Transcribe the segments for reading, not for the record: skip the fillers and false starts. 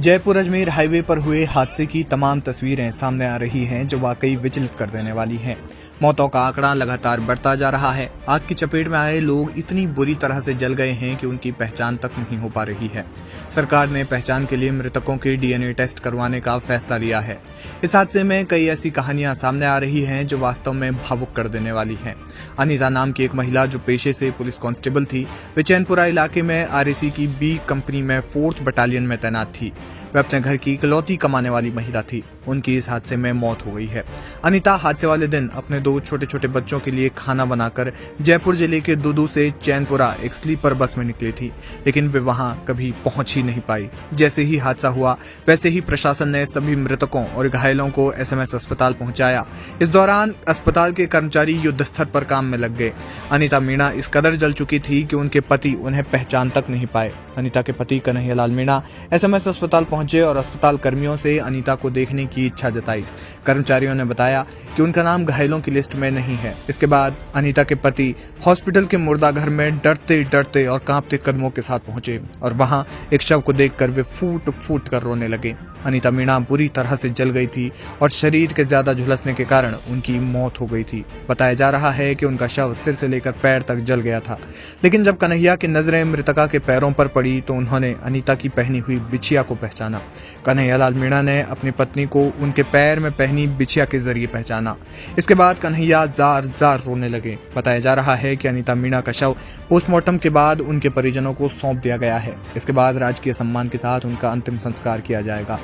Jaipur Ajmer highway पर हुए हादसे की तमाम तस्वीरें सामने आ रही हैं जो वाकई विचलित कर देने वाली हैं। मौतों का आंकड़ा लगातार बढ़ता जा रहा है। आग की चपेट में आए लोग इतनी बुरी तरह से जल गए हैं कि उनकी पहचान तक नहीं हो पा रही है। सरकार ने पहचान के लिए मृतकों के डीएनए टेस्ट करवाने का फैसला लिया है। इस हादसे में कई ऐसी कहानियां सामने आ रही हैं जो वास्तव में भावुक कर देने वाली हैं। अनीता नाम की एक महिला जो पेशे से पुलिस कांस्टेबल थी, वे चैनपुरा इलाके में आरएसी की बी कंपनी में 4th बटालियन में तैनात थी। वे अपने घर की इकलौती कमाने वाली महिला थी। उनकी इस हादसे में मौत हो गई है। अनीता हादसे वाले दिन अपने 2 छोटे छोटे बच्चों के लिए खाना बनाकर जयपुर जिले के दुदू से चैनपुरा एक स्लीपर बस में निकली थी, लेकिन वे वहां कभी पहुंच ही नहीं पाई। जैसे ही हादसा हुआ वैसे ही प्रशासन ने सभी मृतकों और घायलों को एसएमएस अस्पताल पहुंचाया। इस दौरान अस्पताल के कर्मचारी युद्ध स्तर पर काम में लग गए। अनीता मीणा इस कदर जल चुकी थी कि उनके पति उन्हें पहचान तक नहीं पाए। अनीता के पति कन्हैयालाल मीणा एसएमएस अस्पताल पहुंचे और अस्पताल कर्मियों से अनीता को देखने की इच्छा जताई। कर्मचारियों ने बताया कि उनका नाम घायलों की लिस्ट में नहीं है। इसके बाद अनीता के पति हॉस्पिटल के मुर्दा घर में डरते डरते और कांपते कदमों के साथ पहुंचे और वहां एक शव को देखकर वे फूट फूट कर रोने लगे। अनीता मीणा बुरी तरह से जल गई थी और शरीर के ज्यादा झुलसने के कारण उनकी मौत हो गई थी। बताया जा रहा है कि उनका शव सिर से लेकर पैर तक जल गया था, लेकिन जब कन्हैया की नजरें मृतका के पैरों पर पड़ी तो उन्होंने अनीता की पहनी हुई बिछिया को पहचाना। कन्हैयालाल मीणा ने अपनी पत्नी को उनके पैर में पहनी बिछिया के जरिए पहचाना। इसके बाद कन्हैया जार जार रोने लगे। बताया जा रहा है कि अनीता मीणा का शव पोस्टमार्टम के बाद उनके परिजनों को सौंप दिया गया है। इसके बाद राजकीय सम्मान के साथ उनका अंतिम संस्कार किया जाएगा।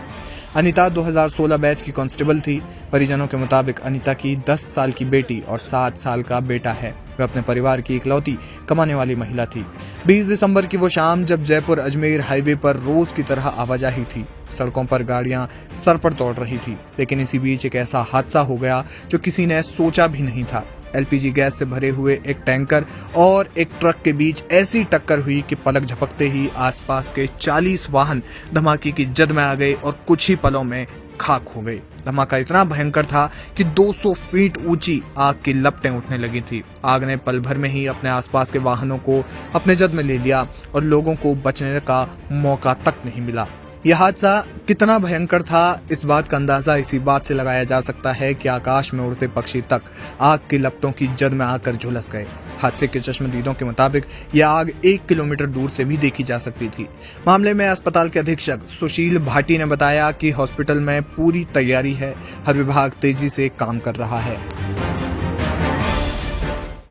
अनीता 2016 बैच की कांस्टेबल थी। परिजनों के मुताबिक अनीता की 10 साल की बेटी और 7 साल का बेटा है। वे अपने परिवार की इकलौती कमाने वाली महिला थी। 20 दिसंबर की वो शाम जब जयपुर अजमेर हाईवे पर रोज की तरह आवाजाही थी, सड़कों पर गाड़ियां सर पर दौड़ रही थी, लेकिन इसी बीच एक ऐसा हादसा हो गया जो किसी ने सोचा भी नहीं था। एलपीजी गैस से भरे हुए एक टैंकर और एक ट्रक के बीच ऐसी टक्कर हुई कि पलक झपकते ही आसपास के 40 वाहन धमाके की जद में आ गए और कुछ ही पलों में खाक हो गए। धमाका इतना भयंकर था कि 200 फीट ऊंची आग की लपटें उठने लगी थी। आग ने पल भर में ही अपने आसपास के वाहनों को अपने जद में ले लिया और लोगों को बचने का मौका तक नहीं मिला। यह हादसा कितना भयंकर था, इस बात का अंदाजा इसी बात से लगाया जा सकता है कि आकाश में उड़ते पक्षी तक आग की लपटों की जद में आकर झुलस गए। हादसे के चश्मदीदों के मुताबिक यह आग 1 किलोमीटर दूर से भी देखी जा सकती थी। मामले में अस्पताल के अधीक्षक सुशील भाटी ने बताया कि हॉस्पिटल में पूरी तैयारी है, हर विभाग तेजी से काम कर रहा है।